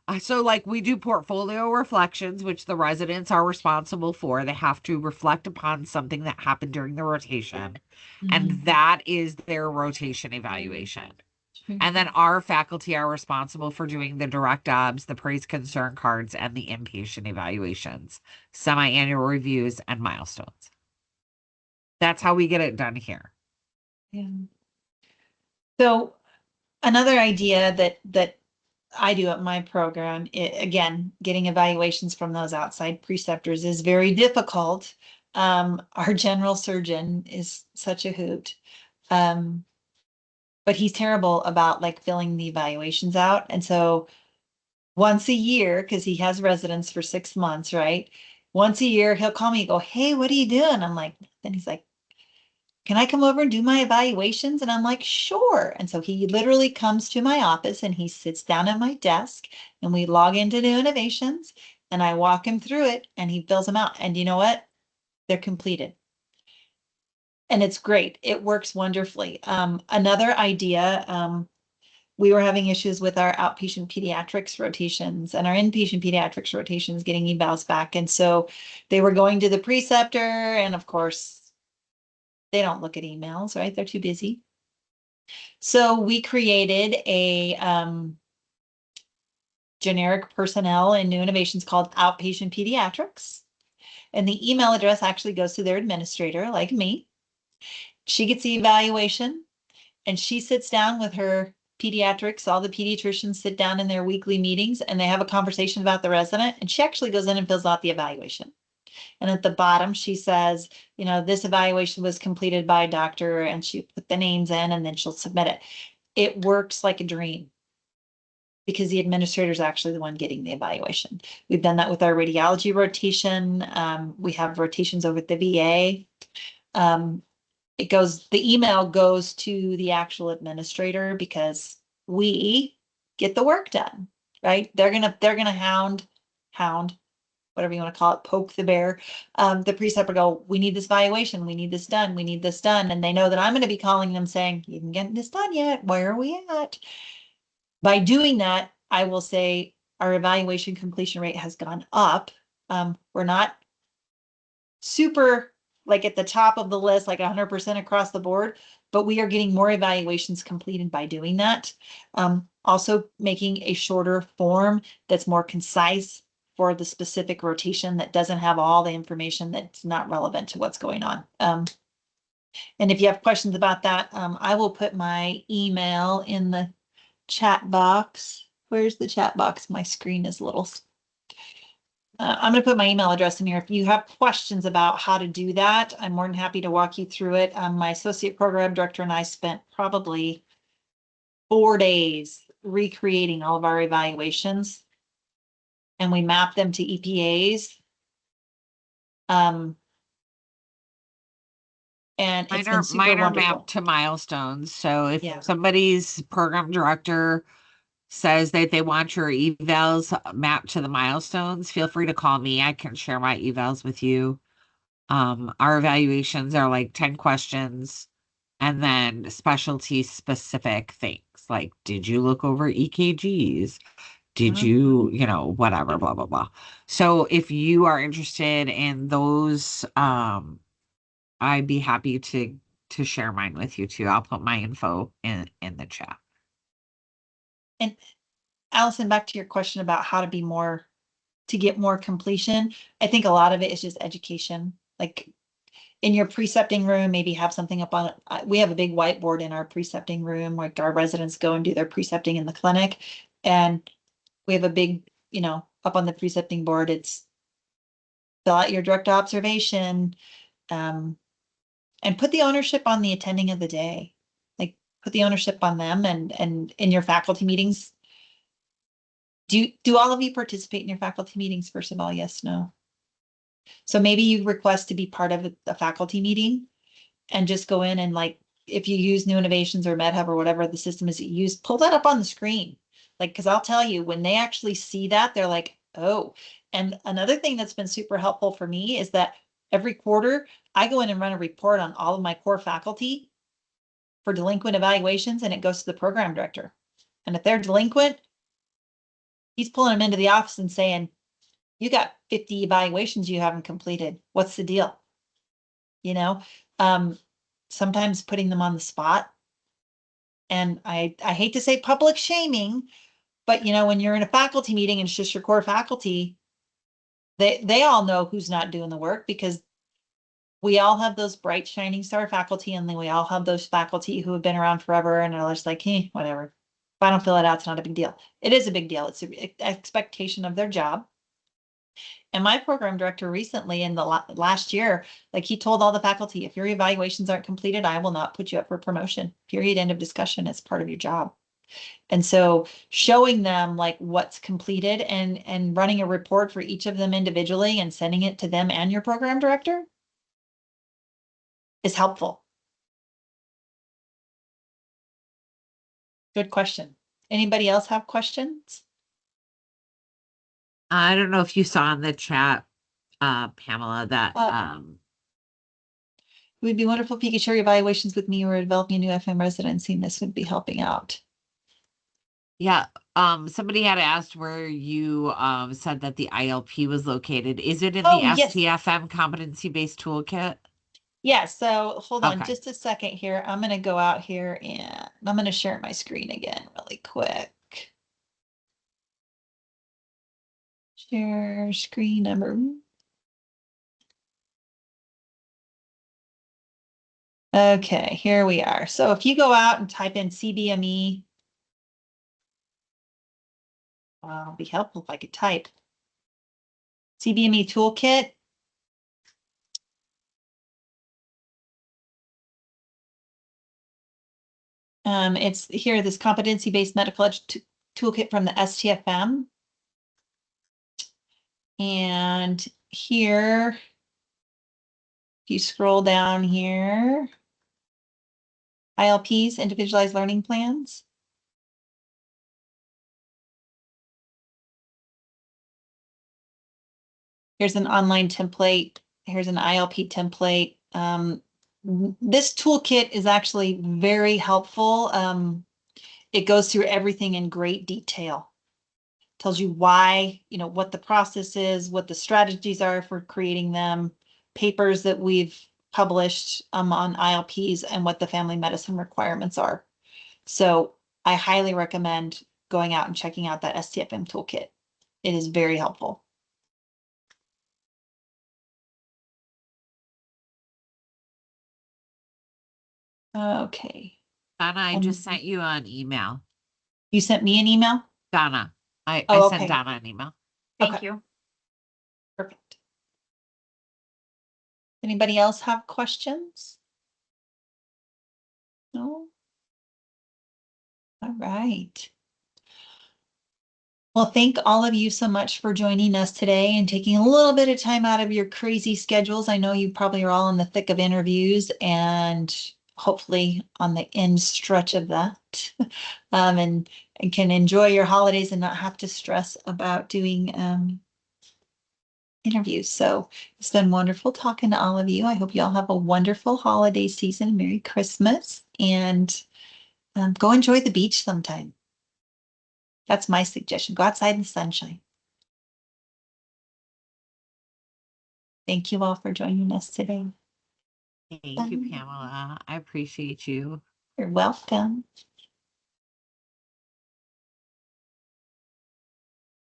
S4: don't. So like we do portfolio reflections, which the residents are responsible for. They have to reflect upon something that happened during the rotation, and
S1: Mhm.
S4: that is their rotation evaluation.
S1: Sure.
S4: And then our faculty are responsible for doing the direct obs, the praise concern cards, and the inpatient evaluations, semi-annual reviews, and milestones. That's how we get it done here.
S1: Yeah. So another idea that I do at my program, again, getting evaluations from those outside preceptors is very difficult. Our general surgeon is such a hoot. Um, but he's terrible about like filling the evaluations out. And so once a year, because he has residents for 6 months, right? Once a year, he'll call me and go, "Hey, what are you doing?" I'm like, then he's like, "Can I come over and do my evaluations?" And I'm like, "Sure." And so he literally comes to my office and he sits down at my desk and we log into new innovations and I walk him through it and he fills them out. And you know what? They're completed. And it's great. It works wonderfully. Another idea, we were having issues with our outpatient pediatrics rotations and our inpatient pediatrics rotations getting evals back. And so they were going to the preceptor, and of course, they don't look at emails, right? They're too busy. So we created a generic personnel and new innovations called outpatient pediatrics. And the email address actually goes to their administrator, like me. She gets the evaluation and she sits down with her pediatrics. All the pediatricians sit down in their weekly meetings and they have a conversation about the resident. And she actually goes in and fills out the evaluation. And at the bottom, she says, this evaluation was completed by a doctor, and she put the names in and then she'll submit it. It works like a dream because the administrator is actually the one getting the evaluation. We've done that with our radiology rotation. We have rotations over at the VA. The email goes to the actual administrator because we get the work done, right? They're gonna hound, whatever you want to call it, poke the bear. The preceptor go, "We need this evaluation, we need this done, we need this done." And they know that I'm going to be calling them saying, "You can get this done yet? Where are we at?" By doing that, I will say our evaluation completion rate has gone up. We're not super like at the top of the list, like 100% across the board, but we are getting more evaluations completed by doing that. Also making a shorter form that's more concise for the specific rotation that doesn't have all the information that's not relevant to what's going on. And if you have questions about that, I will put my email in the chat box. Where's the chat box? My screen is a little I'm going to put my email address in here. If you have questions about how to do that, I'm more than happy to walk you through it. My associate program director and I spent probably 4 days recreating all of our evaluations, and we mapped them to EPAs. And it's been super
S4: Mine are
S1: wonderful.
S4: mapped to milestones. So if
S1: Yeah.
S4: somebody's program director says that they want your evals mapped to the milestones, feel free to call me. I can share my evals with you. Our evaluations are like 10 questions and then specialty specific things like, did you look over EKGs? Did
S1: Mhm.
S4: you, whatever, blah, blah, blah. So if you are interested in those, I'd be happy to share mine with you too. I'll put my info in the chat.
S1: And Allison, back to your question about how to get more completion. I think a lot of it is just education. Like in your precepting room, maybe have something up on, we have a big whiteboard in our precepting room, like our residents go and do their precepting in the clinic. And we have a big, up on the precepting board, it's fill out your direct observation, and put the ownership on the attending of the day. Like put the ownership on them and in your faculty meetings. Do all of you participate in your faculty meetings, first of all? Yes, no. So maybe you request to be part of a faculty meeting and just go in and like, if you use New Innovations or MedHub or whatever the system is that you use, pull that up on the screen. Like, because I'll tell you, when they actually see that, they're like, oh. And another thing that's been super helpful for me is that every quarter I go in and run a report on all of my core faculty for delinquent evaluations, and it goes to the program director. And if they're delinquent, he's pulling them into the office and saying, you got 50 evaluations you haven't completed. What's the deal? You know, um, sometimes putting them on the spot. And I hate to say public shaming, but when you're in a faculty meeting and it's just your core faculty, they all know who's not doing the work, because we all have those bright shining star faculty, and then we all have those faculty who have been around forever and are just like, hey, whatever. If I don't fill it out, it's not a big deal. It is a big deal. It's an expectation of their job. And my program director recently in the last year, like he told all the faculty, if your evaluations aren't completed, I will not put you up for promotion. Period. End of discussion. It's part of your job. And so showing them like what's completed and running a report for each of them individually and sending it to them and your program director is helpful. Good question. Anybody else have questions?
S4: I don't know if you saw in the chat, Pamela, that
S1: It would be wonderful if you could share your evaluations with me or developing a new FM residency, and this would be helping out.
S4: yeah, somebody had asked where you said that the ILP was located. Is it in the
S1: Yes.
S4: STFM competency-based toolkit?
S1: Yeah, so hold on
S4: Okay.
S1: just a second here. I'm going to go out here and I'm going to share my screen again really quick. Share screen number. Okay, here we are. So if you go out and type in CBME, well, it'd be helpful if I could type CBME toolkit. It's here, this competency-based medical toolkit from the STFM. And here, if you scroll down here, ILPs, individualized learning plans. Here's an online template. Here's an ILP template. This toolkit is actually very helpful. It goes through everything in great detail. Tells you why, what the process is, what the strategies are for creating them, papers that we've published on ILPs, and what the family medicine requirements are. So I highly recommend going out and checking out that STFM toolkit. It is very helpful. Okay.
S4: Donna, I just sent you an email.
S1: You sent me an email?
S4: Donna, I
S1: Okay.
S4: sent Donna an email.
S1: Thank you. Perfect. Anybody else have questions? No? All right. Well, thank all of you so much for joining us today and taking a little bit of time out of your crazy schedules. I know you probably are all in the thick of interviews and hopefully on the end stretch of that, and can enjoy your holidays and not have to stress about doing interviews. So it's been wonderful talking to all of you. I hope you all have a wonderful holiday season. Merry Christmas, and go enjoy the beach sometime. That's my suggestion. Go outside in the sunshine. Thank you all for joining us today.
S4: Thank you, Pamela. I appreciate you.
S1: You're welcome.